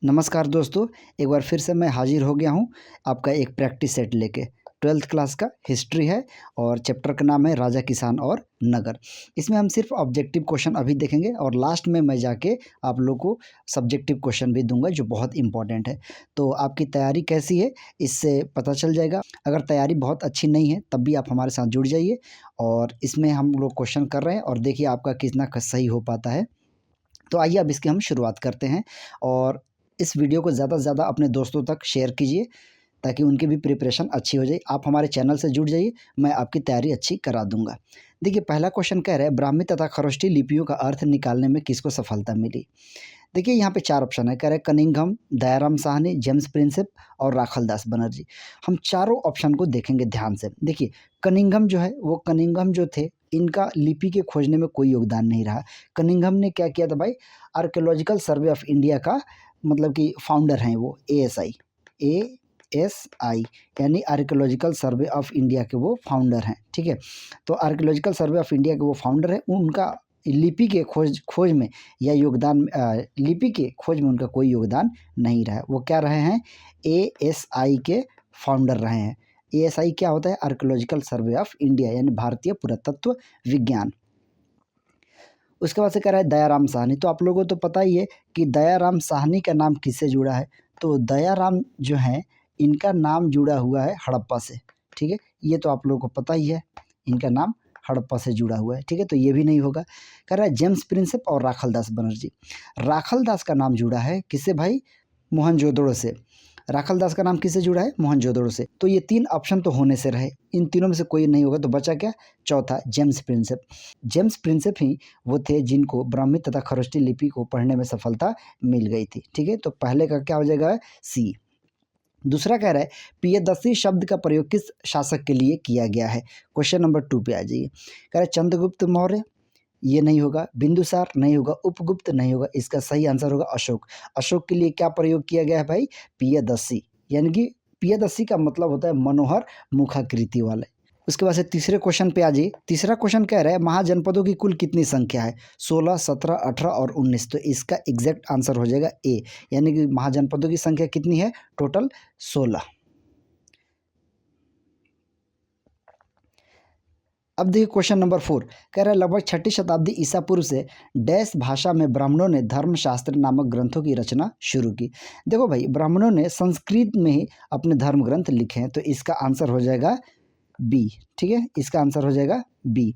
नमस्कार दोस्तों, एक बार फिर से मैं हाजिर हो गया हूँ आपका एक प्रैक्टिस सेट लेके। 12th क्लास का हिस्ट्री है और चैप्टर का नाम है राजा, किसान और नगर। इसमें हम सिर्फ ऑब्जेक्टिव क्वेश्चन अभी देखेंगे और लास्ट में मैं जाके आप लोग को सब्जेक्टिव क्वेश्चन भी दूंगा जो बहुत इंपॉर्टेंट है। तो आपकी तैयारी कैसी है इससे पता चल जाएगा। अगर तैयारी बहुत अच्छी नहीं है तब भी आप हमारे साथ जुड़ जाइए और इसमें हम लोग क्वेश्चन कर रहे हैं और देखिए आपका कितना सही हो पाता है। तो आइए अब इसकी हम शुरुआत करते हैं और इस वीडियो को ज़्यादा से ज़्यादा अपने दोस्तों तक शेयर कीजिए ताकि उनकी भी प्रिपरेशन अच्छी हो जाए। आप हमारे चैनल से जुड़ जाइए, मैं आपकी तैयारी अच्छी करा दूंगा। देखिए पहला क्वेश्चन कह रहा है ब्राह्मी तथा खरोष्टी लिपियों का अर्थ निकालने में किसको सफलता मिली। देखिए यहाँ पे 4 ऑप्शन है, कह रहे Cunningham, Dayaram Sahni, James Prinsep और राखलदास बनर्जी। हम चारों ऑप्शन को देखेंगे ध्यान से। देखिए कनिंघम जो है वो कनिंघम जो थे इनका लिपि के खोजने में कोई योगदान नहीं रहा। कनिंघम ने क्या किया था भाई, आर्कियोलॉजिकल सर्वे ऑफ इंडिया का मतलब कि फाउंडर हैं वो, ASI यानी आर्कियोलॉजिकल सर्वे ऑफ इंडिया के वो फाउंडर हैं। ठीक है, तो आर्कियोलॉजिकल सर्वे ऑफ इंडिया के वो फाउंडर हैं। उनका लिपि के खोज में या योगदान लिपि के खोज में उनका कोई योगदान नहीं रहा है। वो क्या रहे हैं, ASI के फाउंडर रहे हैं। ASI क्या होता है, आर्कियोलॉजिकल सर्वे ऑफ इंडिया यानी भारतीय पुरातत्व विज्ञान। उसके बाद से कह रहा है दयाराम साहनी। तो आप लोगों को तो पता ही है कि दयाराम साहनी का नाम किससे जुड़ा है। तो दयाराम जो है इनका नाम जुड़ा हुआ है हड़प्पा से। ठीक है, ये तो आप लोगों को पता ही है, इनका नाम हड़प्पा से जुड़ा हुआ है। ठीक है, तो ये भी नहीं होगा। कह रहा है जेम्स प्रिंसेप और राखलदास बनर्जी। राखलदास का नाम जुड़ा है किससे भाई, मोहनजोदड़ो से। राखलदास का नाम किससे जुड़ा है, मोहनजोदड़ो से। तो ये 3 ऑप्शन तो होने से रहे, इन तीनों में से कोई नहीं होगा। तो बचा क्या, चौथा जेम्स प्रिंसेप। जेम्स प्रिंसेप ही वो थे जिनको ब्राह्मी तथा खरोष्टी लिपि को पढ़ने में सफलता मिल गई थी। ठीक है, तो पहले का क्या हो जाएगा, सी। दूसरा कह रहा है पियदस्सी शब्द का प्रयोग किस शासक के लिए किया गया है। क्वेश्चन नंबर 2 पे आ जाइए। कह रहा है चंद्रगुप्त मौर्य, ये नहीं होगा। बिंदुसार नहीं होगा। उपगुप्त नहीं होगा। इसका सही आंसर होगा अशोक। अशोक के लिए क्या प्रयोग किया गया है भाई, पियदस्सी। यानी कि पियदस्सी का मतलब होता है मनोहर मुखाकृति वाले। उसके बाद से तीसरे क्वेश्चन पे आ जाइए। तीसरा क्वेश्चन कह रहा है महाजनपदों की कुल कितनी संख्या है, 16, 17, 18 और 19। तो इसका एग्जैक्ट आंसर हो जाएगा ए, यानी कि महाजनपदों की संख्या कितनी है, टोटल 16। अब देखिए क्वेश्चन नंबर 4, कह रहा है लगभग 6ठी शताब्दी ईसा पूर्व से डैश भाषा में ब्राह्मणों ने धर्मशास्त्र नामक ग्रंथों की रचना शुरू की। देखो भाई ब्राह्मणों ने संस्कृत में ही अपने धर्म ग्रंथ लिखे हैं, तो इसका आंसर हो जाएगा बी। ठीक है, इसका आंसर हो जाएगा बी।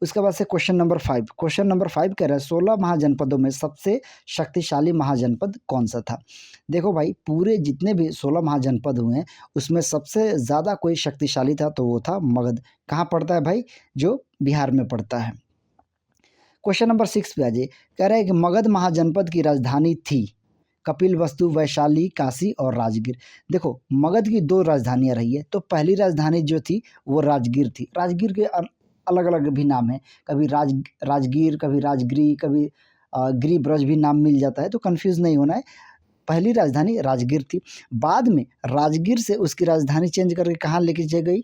उसके बाद से क्वेश्चन नंबर 5, क्वेश्चन नंबर 5 कह रहा है 16 महाजनपदों में सबसे शक्तिशाली महाजनपद कौन सा था। देखो भाई पूरे जितने भी 16 महाजनपद हुए हैं उसमें सबसे ज़्यादा कोई शक्तिशाली था तो वो था मगध। कहाँ पड़ता है भाई, जो बिहार में पड़ता है। क्वेश्चन नंबर 6 पे आ जाइए। कह रहा है कि मगध महाजनपद की राजधानी थी कपिलवस्तु, वैशाली, काशी और राजगीर। देखो मगध की 2 राजधानियां रही है। तो पहली राजधानी जो थी वो राजगीर थी। राजगीर के अलग अलग भी नाम है, कभी राजगीर, कभी राजगिरी, कभी गिरिब्रज भी नाम मिल जाता है, तो कंफ्यूज नहीं होना है। पहली राजधानी राजगीर थी। बाद में राजगीर से उसकी राजधानी चेंज करके कहाँ लेके चली गई,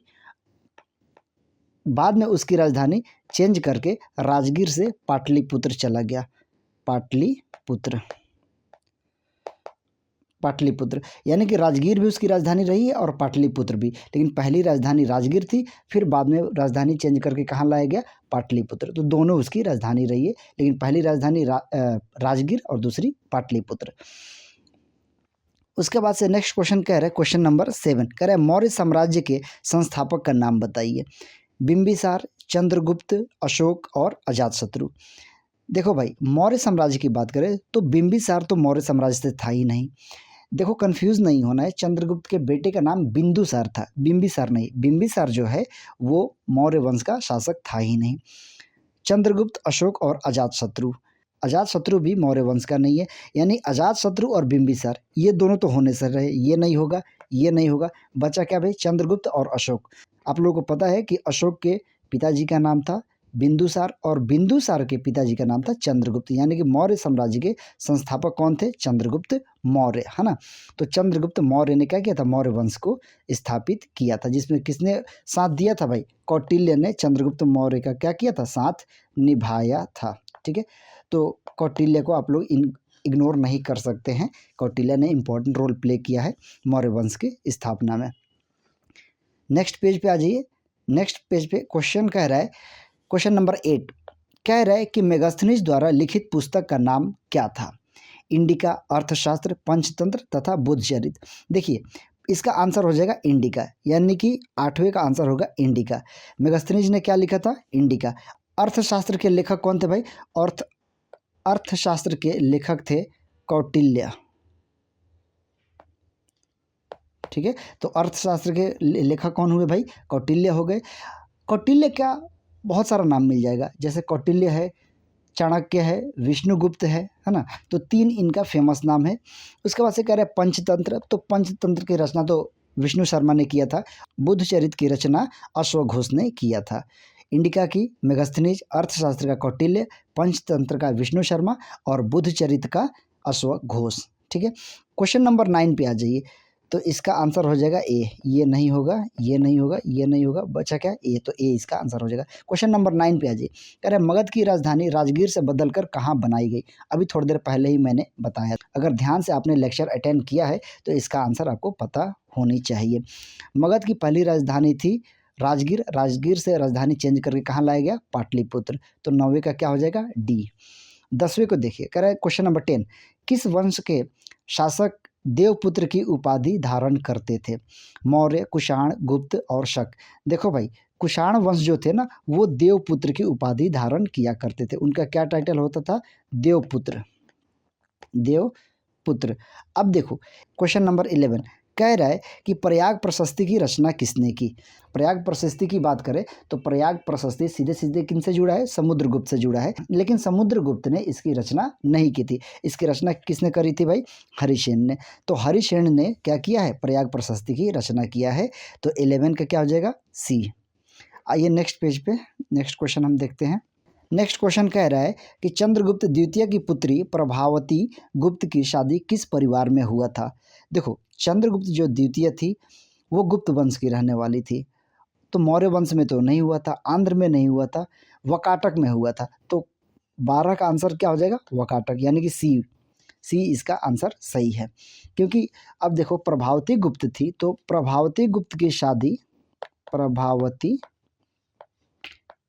बाद में उसकी राजधानी चेंज करके राजगीर से पाटलिपुत्र चला गया। पाटलिपुत्र, पाटलिपुत्र यानी कि राजगीर भी उसकी राजधानी रही है और पाटलिपुत्र भी, लेकिन पहली राजधानी राजगीर थी, फिर बाद में राजधानी चेंज करके कहाँ लाया गया, पाटलिपुत्र। तो दोनों उसकी राजधानी रही है, लेकिन पहली राजधानी राजगीर और दूसरी पाटलिपुत्र। उसके बाद से नेक्स्ट क्वेश्चन कह रहा है क्वेश्चन नंबर 7, कह रहा है मौर्य साम्राज्य के संस्थापक का नाम बताइए। बिंबिसार, चंद्रगुप्त, अशोक और अजातशत्रु। देखो भाई मौर्य साम्राज्य की बात करें तो बिंबिसार तो मौर्य साम्राज्य से था ही नहीं। देखो कंफ्यूज नहीं होना है, चंद्रगुप्त के बेटे का नाम बिंदुसार था, बिंबिसार नहीं। बिंबिसार जो है वो मौर्य वंश का शासक था ही नहीं। चंद्रगुप्त, अशोक और अजातशत्रु, अजातशत्रु भी मौर्य वंश का नहीं है, यानी अजातशत्रु और बिंबिसार ये दोनों तो होने से रहे, ये नहीं होगा, ये नहीं होगा। बचा क्या भाई, चंद्रगुप्त और अशोक। आप लोगों को पता है कि अशोक के पिताजी का नाम था बिंदुसार और बिंदुसार के पिताजी का नाम था चंद्रगुप्त, यानी कि मौर्य साम्राज्य के संस्थापक कौन थे, चंद्रगुप्त मौर्य, है ना। तो चंद्रगुप्त मौर्य ने क्या किया था, मौर्य वंश को स्थापित किया था, जिसमें किसने साथ दिया था भाई, कौटिल्य ने चंद्रगुप्त मौर्य का क्या किया था, साथ निभाया था। ठीक है, तो कौटिल्य को आप लोग इग्नोर नहीं कर सकते हैं। कौटिल्य ने इम्पोर्टेंट रोल प्ले किया है मौर्य वंश की स्थापना में। नेक्स्ट पेज पे आ जाइए। नेक्स्ट पेज पे क्वेश्चन कह रहा है, क्वेश्चन नंबर 8 कह रहा है कि मेगास्थनीज द्वारा लिखित पुस्तक का नाम क्या था? इंडिका, अर्थशास्त्र, पंचतंत्र तथा बुद्धचरित। देखिए इसका आंसर हो जाएगा इंडिका, यानी कि 8वें का आंसर होगा इंडिका। मेगास्थनीज ने क्या लिखा था? इंडिका। अर्थशास्त्र के लेखक कौन थे भाई? अर्थशास्त्र के लेखक थे कौटिल्य। ठीक है, तो अर्थशास्त्र के लेखक कौन हुए भाई? कौटिल्य हो गए। कौटिल्य क्या बहुत सारा नाम मिल जाएगा, जैसे कौटिल्य है, चाणक्य है, विष्णुगुप्त है ना, तो 3 इनका फेमस नाम है। उसके बाद से कह रहे हैं पंचतंत्र, तो पंचतंत्र की रचना तो विष्णु शर्मा ने किया था। बुद्धचरित की रचना अश्व घोष ने किया था। इंडिका की मेगास्थनीज, अर्थशास्त्र का कौटिल्य, पंचतंत्र का विष्णु शर्मा और बुद्धचरित का अश्व घोष। ठीक है, क्वेश्चन नंबर 9 पे आ जाइए। तो इसका आंसर हो जाएगा ए। ये नहीं होगा, ये नहीं होगा, ये नहीं होगा, बचा क्या? ए। तो ए इसका आंसर हो जाएगा। क्वेश्चन नंबर 9 पे आ जाइए। कह रहे हैं मगध की राजधानी राजगीर से बदलकर कहाँ बनाई गई? अभी थोड़ी देर पहले ही मैंने बताया। अगर ध्यान से आपने लेक्चर अटेंड किया है तो इसका आंसर आपको पता होनी चाहिए। मगध की पहली राजधानी थी राजगीर। राजगीर से राजधानी चेंज करके कहाँ लाया गया? पाटलिपुत्र। तो 9वें का क्या हो जाएगा? डी। 10वें को देखिए, कह रहा है क्वेश्चन नंबर 10 किस वंश के शासक देवपुत्र की उपाधि धारण करते थे? मौर्य, कुषाण, गुप्त और शक। देखो भाई, कुषाण वंश जो थे ना, वो देवपुत्र की उपाधि धारण किया करते थे। उनका क्या टाइटल होता था? देवपुत्र। देवपुत्र। अब देखो क्वेश्चन नंबर 11 कह रहा है कि प्रयाग प्रशस्ति की रचना किसने की? प्रयाग प्रशस्ति की बात करें तो प्रयाग प्रशस्ति सीधे सीधे किन से जुड़ा है? समुद्रगुप्त से जुड़ा है, लेकिन समुद्रगुप्त ने इसकी रचना नहीं की थी। इसकी रचना किसने करी थी भाई? हरिसेन ने। तो हरिसेन ने क्या किया है? प्रयाग प्रशस्ति की रचना किया है। तो 11 का क्या हो जाएगा? सी। आइए नेक्स्ट पेज पे, नेक्स्ट क्वेश्चन हम देखते हैं। नेक्स्ट क्वेश्चन कह रहा है कि चंद्रगुप्त द्वितीय की पुत्री प्रभावती गुप्त की शादी किस परिवार में हुआ था? देखो चंद्रगुप्त जो द्वितीय थी वो गुप्त वंश की रहने वाली थी, तो मौर्य वंश में तो नहीं हुआ था, आंध्र में नहीं हुआ था, वकाटक में हुआ था। तो 12 का आंसर क्या हो जाएगा? वकाटक, यानी कि सी। सी इसका आंसर सही है, क्योंकि अब देखो प्रभावती गुप्त थी, तो प्रभावती गुप्त की शादी, प्रभावती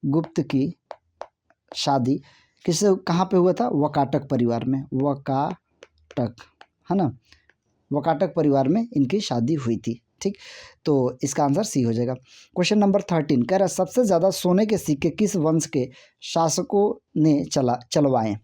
गुप्त की शादी किससे, कहाँ पे हुआ था? वकाटक परिवार में। वकाटक, है ना, वकाटक परिवार में इनकी शादी हुई थी। ठीक, तो इसका आंसर सी हो जाएगा। क्वेश्चन नंबर 13 कह रहा है सबसे ज़्यादा सोने के सिक्के किस वंश के शासकों ने चलवाए?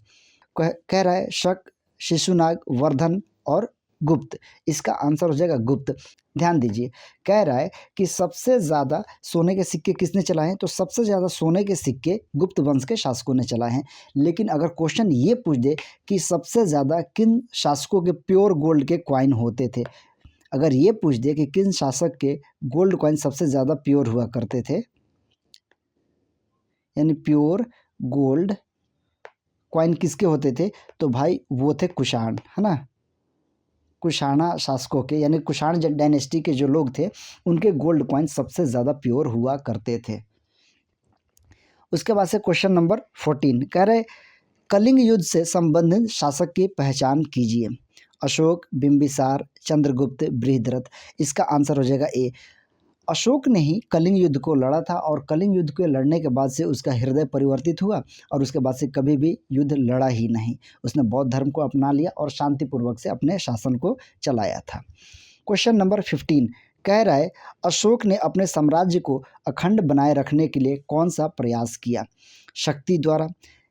कह रहा है शक, शिशुनाग, वर्धन और गुप्त। इसका आंसर हो जाएगा गुप्त। ध्यान दीजिए, कह रहा है कि सबसे ज़्यादा सोने के सिक्के किसने चलाए हैं? तो सबसे ज़्यादा सोने के सिक्के गुप्त वंश के शासकों ने चलाए हैं। लेकिन अगर क्वेश्चन ये पूछ दे कि सबसे ज़्यादा किन शासकों के प्योर गोल्ड के कॉइन होते थे, अगर ये पूछ दे कि किन शासक के गोल्ड कॉइन सबसे ज़्यादा प्योर हुआ करते थे, यानी प्योर गोल्ड कॉइन किसके होते थे, तो भाई वो थे कुषाण, है ना। कुषाणा शासकों के, यानी कुषाण डायनेस्टी के जो लोग थे उनके गोल्ड कॉइन सबसे ज़्यादा प्योर हुआ करते थे। उसके बाद से क्वेश्चन नंबर 14 कह रहे कलिंग युद्ध से संबंधित शासक की पहचान कीजिए। अशोक, बिंबिसार, चंद्रगुप्त, बृहद्रथ। इसका आंसर हो जाएगा ए। अशोक ने ही कलिंग युद्ध को लड़ा था और कलिंग युद्ध के लड़ने के बाद से उसका हृदय परिवर्तित हुआ और उसके बाद से कभी भी युद्ध लड़ा ही नहीं। उसने बौद्ध धर्म को अपना लिया और शांतिपूर्वक से अपने शासन को चलाया था। क्वेश्चन नंबर 15 कह रहा है अशोक ने अपने साम्राज्य को अखंड बनाए रखने के लिए कौन सा प्रयास किया? शक्ति द्वारा।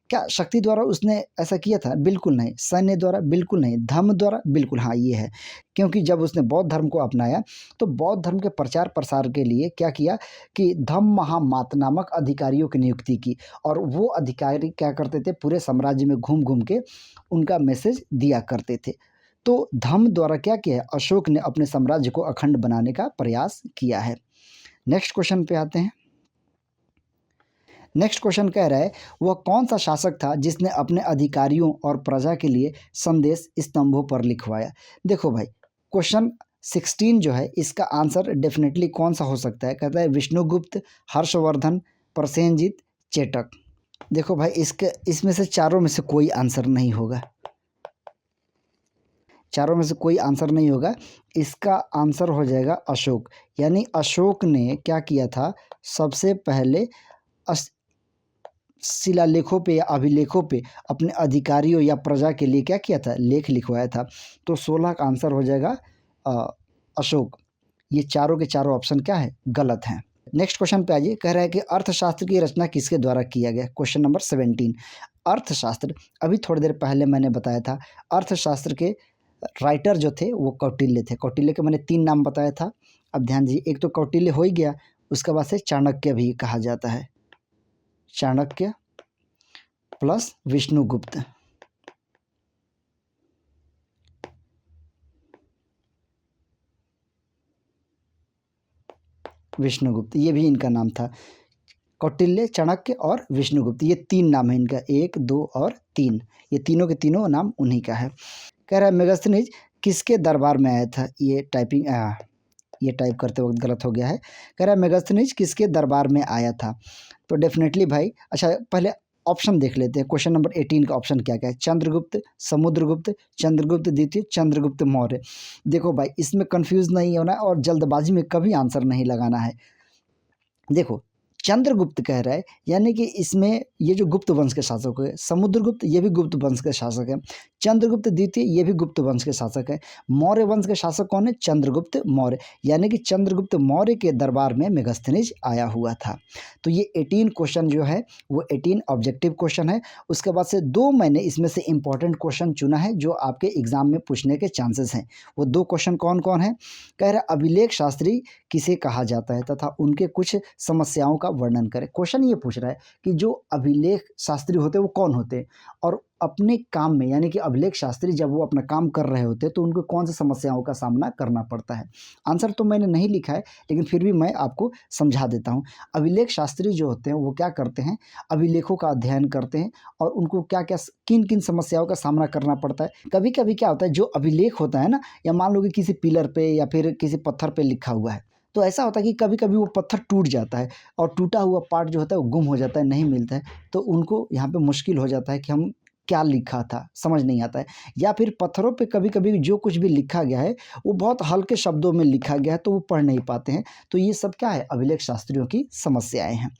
क्या शक्ति द्वारा उसने ऐसा किया था? बिल्कुल नहीं। सैन्य द्वारा? बिल्कुल नहीं। धर्म द्वारा? बिल्कुल हाँ, ये है, क्योंकि जब उसने बौद्ध धर्म को अपनाया तो बौद्ध धर्म के प्रचार प्रसार के लिए क्या किया कि धम्म महामात नामक अधिकारियों की नियुक्ति की, और वो अधिकारी क्या करते थे? पूरे साम्राज्य में घूम घूम के उनका मैसेज दिया करते थे। तो धम्म द्वारा क्या किया है? अशोक ने अपने साम्राज्य को अखंड बनाने का प्रयास किया है। नेक्स्ट क्वेश्चन पे आते हैं। नेक्स्ट क्वेश्चन कह रहा है वह कौन सा शासक था जिसने अपने अधिकारियों और प्रजा के लिए संदेश स्तंभों पर लिखवाया? देखो भाई, क्वेश्चन 16 जो है इसका आंसर डेफिनेटली कौन सा हो सकता है? कहता है विष्णुगुप्त, हर्षवर्धन, प्रसेनजीत, चेटक। देखो भाई, इसमें से चारों में से कोई आंसर नहीं होगा। चारों में से कोई आंसर नहीं होगा, इसका आंसर हो जाएगा अशोक। यानी अशोक ने क्या किया था, सबसे पहले शिलालेखों पे या अभिलेखों पे अपने अधिकारियों या प्रजा के लिए क्या किया था, लेख लिखवाया था। तो 16 का आंसर हो जाएगा अशोक। ये चारों के चारों ऑप्शन क्या है, गलत हैं। नेक्स्ट क्वेश्चन पे आइए, कह रहा है कि अर्थशास्त्र की रचना किसके द्वारा किया गया। क्वेश्चन नंबर 17, अर्थशास्त्र, अभी थोड़ी देर पहले मैंने बताया था, अर्थशास्त्र के राइटर जो थे वो कौटिल्य थे। कौटिल्य के मैंने 3 नाम बताया था, अब ध्यान दीजिए, एक तो कौटिल्य हो ही गया, उसके बाद से चाणक्य भी कहा जाता है, चाणक्य प्लस विष्णुगुप्त। विष्णुगुप्त ये भी इनका नाम था, कौटिल्य, चाणक्य और विष्णुगुप्त, ये 3 नाम है इनका, 1 2 और 3, ये तीनों के तीनों नाम उन्हीं का है। कह रहा है मेगास्थनीज किसके दरबार में आया था, ये टाइप करते वक्त गलत हो गया है। कह रहा है मेगास्थनीज किसके दरबार में आया था, तो डेफिनेटली भाई, अच्छा पहले ऑप्शन देख लेते हैं। क्वेश्चन नंबर 18 का ऑप्शन क्या क्या है, चंद्रगुप्त, समुद्रगुप्त, चंद्रगुप्त द्वितीय, चंद्रगुप्त मौर्य। देखो भाई, इसमें कंफ्यूज नहीं होना और जल्दबाजी में कभी आंसर नहीं लगाना है। देखो चंद्रगुप्त कह रहा है, यानी कि इसमें ये जो गुप्त वंश के शासक है, समुद्रगुप्त ये भी गुप्त वंश के शासक है, चंद्रगुप्त द्वितीय ये भी गुप्त वंश के शासक है, मौर्य वंश के शासक कौन है, चंद्रगुप्त मौर्य। यानी कि चंद्रगुप्त मौर्य के दरबार में मेगास्थनीज आया हुआ था। तो ये 18 क्वेश्चन जो है वो 18 ऑब्जेक्टिव क्वेश्चन है। उसके बाद से 2 मैंने इसमें से इंपॉर्टेंट क्वेश्चन चुना है जो आपके एग्जाम में पूछने के चांसेस हैं। वो 2 क्वेश्चन कौन कौन है, कह रहा अभिलेख शास्त्री किसे कहा जाता है तथा उनके कुछ समस्याओं का वर्णन करें। क्वेश्चन ये पूछ रहा है कि जो अभिलेख शास्त्री होते हैं वो कौन होते हैं, और अपने काम में, यानी कि अभिलेख शास्त्री जब वो अपना काम कर रहे होते हैं तो उनको कौन सी समस्याओं का सामना करना पड़ता है। आंसर तो मैंने नहीं लिखा है, लेकिन फिर भी मैं आपको समझा देता हूँ। अभिलेख शास्त्री जो होते हैं वो क्या करते हैं, अभिलेखों का अध्ययन करते हैं और उनको क्या क्या किन किन समस्याओं का सामना करना पड़ता है। कभी कभी क्या होता है, जो अभिलेख होता है ना, या मान लो कि किसी पिलर पे या फिर किसी पत्थर पे लिखा हुआ है, तो ऐसा होता है कि कभी कभी वो पत्थर टूट जाता है और टूटा हुआ पार्ट जो होता है वो गुम हो जाता है, नहीं मिलता है, तो उनको यहाँ पे मुश्किल हो जाता है कि हम क्या लिखा था, समझ नहीं आता है। या फिर पत्थरों पे कभी कभी जो कुछ भी लिखा गया है वो बहुत हल्के शब्दों में लिखा गया है, तो वो पढ़ नहीं पाते हैं। तो ये सब क्या है, अभिलेख शास्त्रियों की समस्याएं हैं।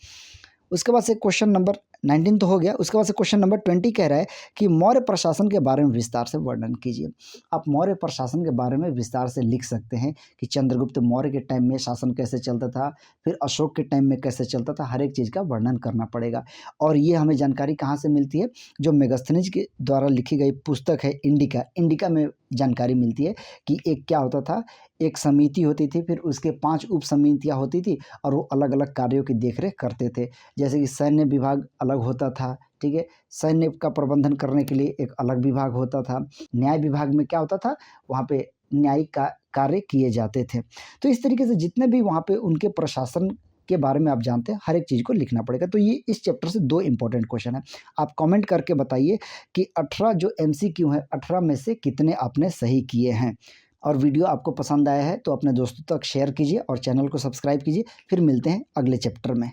उसके बाद से क्वेश्चन नंबर 19 तो हो गया। उसके बाद से क्वेश्चन नंबर 20 कह रहा है कि मौर्य प्रशासन के बारे में विस्तार से वर्णन कीजिए। आप मौर्य प्रशासन के बारे में विस्तार से लिख सकते हैं कि चंद्रगुप्त मौर्य के टाइम में शासन कैसे चलता था, फिर अशोक के टाइम में कैसे चलता था, हर एक चीज़ का वर्णन करना पड़ेगा। और ये हमें जानकारी कहाँ से मिलती है, जो मेगास्थनीज के द्वारा लिखी गई पुस्तक है इंडिका में जानकारी मिलती है कि एक क्या होता था, एक समिति होती थी, फिर उसके 5 उप समितियाँ होती थी और वो अलग अलग कार्यों की देखरेख करते थे। जैसे कि सैन्य विभाग अलग होता था, ठीक है, सैन्य का प्रबंधन करने के लिए एक अलग विभाग होता था। न्याय विभाग में क्या होता था, वहाँ पे न्यायिक कार्य किए जाते थे। तो इस तरीके से जितने भी वहाँ पे उनके प्रशासन के बारे में आप जानते हैं, हर एक चीज़ को लिखना पड़ेगा। तो ये इस चैप्टर से 2 इंपॉर्टेंट क्वेश्चन है। आप कमेंट करके बताइए कि 18 जो MCQ है, 18 में से कितने आपने सही किए हैं। और वीडियो आपको पसंद आया है तो अपने दोस्तों तक शेयर कीजिए और चैनल को सब्सक्राइब कीजिए। फिर मिलते हैं अगले चैप्टर में।